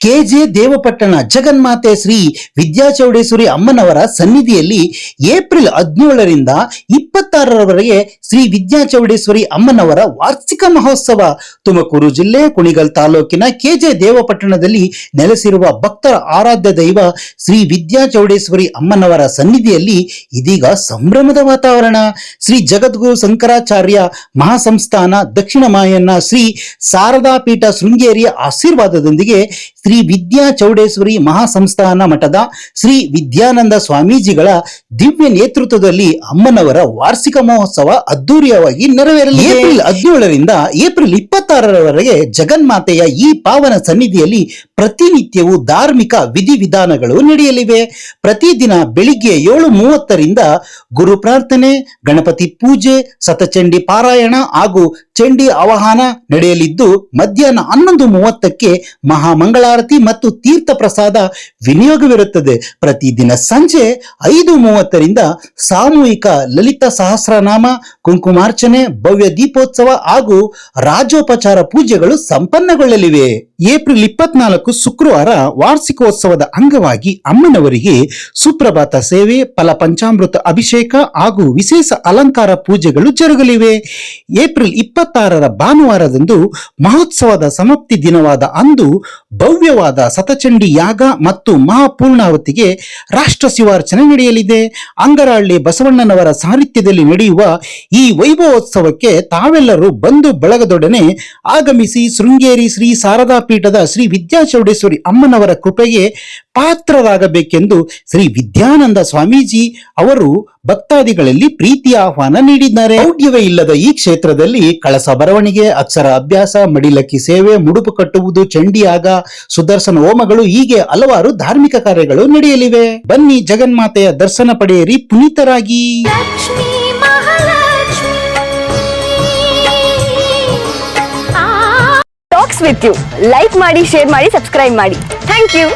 K J ದೇವಪಟ್ಟಣ ಜಗನ್ಮಾತೆ ಶ್ರೀ ವಿದ್ಯಾಚೌಡೇಶ್ವರಿ ಅಮ್ಮನವರ ಸನ್ನಿಧಿಯಲ್ಲಿ ಏಪ್ರಿಲ್ 17ರಿಂದ 26ರವರೆಗೆ ಶ್ರೀ ವಿದ್ಯಾಚೌಡೇಶ್ವರಿ ಅಮ್ಮನವರ ವಾರ್ಷಿಕ ಮಹೋತ್ಸವ ತುಮಕೂರು ಜಿಲ್ಲೆ ಕುಣಿಗಲ್ ತಾಲೂಕಿನ ಕೆಜೆ ದೇವಪಟ್ಟಣದಲ್ಲಿ ನೆಲೆಸಿರುವ ಭಕ್ತರ ಆರಾಧ್ಯ ದೈವ ಶ್ರೀ ವಿದ್ಯಾಚೌಡೇಶ್ವರಿ ಅಮ್ಮನವರ ಸನ್ನಿಧಿಯಲ್ಲಿ ಇದೀಗ ಸಂಭ್ರಮದ ವಾತಾವರಣ. ಶ್ರೀ ಜಗದ್ಗುರು ಶಂಕರಾಚಾರ್ಯ ಮಹಾಸಂಸ್ಥಾನ ದಕ್ಷಿಣ ಮಾಯಣ್ಣ ಶ್ರೀ ಶಾರದಾ ಪೀಠ ಶೃಂಗೇರಿಯ ಆಶೀರ್ವಾದದೊಂದಿಗೆ ಶ್ರೀ ವಿದ್ಯಾಚೌಡೇಶ್ವರಿ ಮಹಾಸಂಸ್ಥಾನ ಮಠದ ಶ್ರೀ ವಿದ್ಯಾನಂದ ಸ್ವಾಮೀಜಿಗಳ ದಿವ್ಯ ನೇತೃತ್ವದಲ್ಲಿ ಅಮ್ಮನವರ ವಾರ್ಷಿಕ ಮಹೋತ್ಸವ ಅದ್ದೂರಿಯಾಗಿ ನೆರವೇರಲಿದೆ. ಏಪ್ರಿಲ್ 17ರಿಂದ ಏಪ್ರಿಲ್ 26ರವರೆಗೆ ಜಗನ್ಮಾತೆಯ ಈ ಪಾವನ ಸನ್ನಿಧಿಯಲ್ಲಿ ಪ್ರತಿನಿತ್ಯವೂ ಧಾರ್ಮಿಕ ವಿಧಿವಿಧಾನಗಳು ನಡೆಯಲಿವೆ. ಪ್ರತಿದಿನ ಬೆಳಿಗ್ಗೆ 7:30ರಿಂದ ಗುರು ಪ್ರಾರ್ಥನೆ, ಗಣಪತಿ ಪೂಜೆ, ಶತಚಂಡಿ ಪಾರಾಯಣ ಹಾಗೂ ಚಂಡಿ ಆವಾಹನ ನಡೆಯಲಿದ್ದು ಮಧ್ಯಾಹ್ನ 11:30ಕ್ಕೆ ಮಹಾಮಂಗಳಾರತಿ ಮತ್ತು ತೀರ್ಥ ಪ್ರಸಾದ ವಿನಿಯೋಗವಿರುತ್ತದೆ. ಪ್ರತಿದಿನ ಸಂಜೆ 5:30ರಿಂದ ಸಾಮೂಹಿಕ ಲಲಿತ ಸಹಸ್ರನಾಮ, ಕುಂಕುಮಾರ್ಚನೆ, ಭವ್ಯ ದೀಪೋತ್ಸವ ಹಾಗೂ ರಾಜೋಪಚಾರ ಪೂಜೆಗಳು ಸಂಪನ್ನಗೊಳ್ಳಲಿವೆ. ಏಪ್ರಿಲ್ 24 ಶುಕ್ರವಾರ ವಾರ್ಷಿಕೋತ್ಸವದ ಅಂಗವಾಗಿ ಅಮ್ಮನವರಿಗೆ ಸುಪ್ರಭಾತ ಸೇವೆ, ಫಲಪಂಚಾಮೃತ ಅಭಿಷೇಕ ಹಾಗೂ ವಿಶೇಷ ಅಲಂಕಾರ ಪೂಜೆಗಳು ಜರುಗಲಿವೆ. ಏಪ್ರಿಲ್ 26ರ ಭಾನುವಾರದಂದು ಮಹೋತ್ಸವದ ಸಮಾಪ್ತಿ ದಿನವಾದ ಅಂದು ಭವ್ಯವಾದ ಶತಚಂಡಿ ಯಾಗ ಮತ್ತು ಮಹಾಪೂರ್ಣಾವತಿಗೆ ರಾಷ್ಟ್ರ ಶಿವಾರ್ಚನೆ ನಡೆಯಲಿದೆ. ಅಂಗರಹಳ್ಳಿ ಬಸವಣ್ಣನವರ ಸಾಹಿತ್ಯದಲ್ಲಿ ನಡೆಯುವ ಈ ವೈಭವೋತ್ಸವಕ್ಕೆ ತಾವೆಲ್ಲರೂ ಬಂಧು ಬಳಗದೊಡನೆ ಆಗಮಿಸಿ ಶೃಂಗೇರಿ ಶ್ರೀ ಶಾರದಾ ಪೀಠದ ಶ್ರೀ ವಿದ್ಯಾಚೌಡೇಶ್ವರಿ ಅಮ್ಮನವರ ಕೃಪೆಗೆ ಪಾತ್ರರಾಗಬೇಕೆಂದು ಶ್ರೀ ವಿದ್ಯಾನಂದ ಸ್ವಾಮೀಜಿ ಅವರು ಭಕ್ತಾದಿಗಳಲ್ಲಿ ಪ್ರೀತಿಯ ಆಹ್ವಾನ ನೀಡಿದ್ದಾರೆ. ಔಢ್ಯವೇ ಇಲ್ಲದ ಈ ಕ್ಷೇತ್ರದಲ್ಲಿ ಕಳಸ ಬರವಣಿಗೆ, ಅಕ್ಷರ ಅಭ್ಯಾಸ, ಮಡಿಲಕ್ಕಿ ಸೇವೆ, ಮುಡುಪು ಕಟ್ಟುವುದು, ಚಂಡಿಯಾಗ, ಸುದರ್ಶನ ಹೋಮಗಳು ಹೀಗೆ ಹಲವಾರು ಧಾರ್ಮಿಕ ಕಾರ್ಯಗಳು ನಡೆಯಲಿವೆ. ಬನ್ನಿ ಜಗನ್ಮಾತೆಯ ದರ್ಶನ ಪಡೆಯಿರಿ, ಪುನೀತರಾಗಿ. ಟಾಕ್ಸ್ ವಿತ್ ಯು ಲೈಕ್ ಮಾಡಿ, ಶೇರ್ ಮಾಡಿ, ಸಬ್ಸ್ಕ್ರೈಬ್ ಮಾಡಿ. Thank you.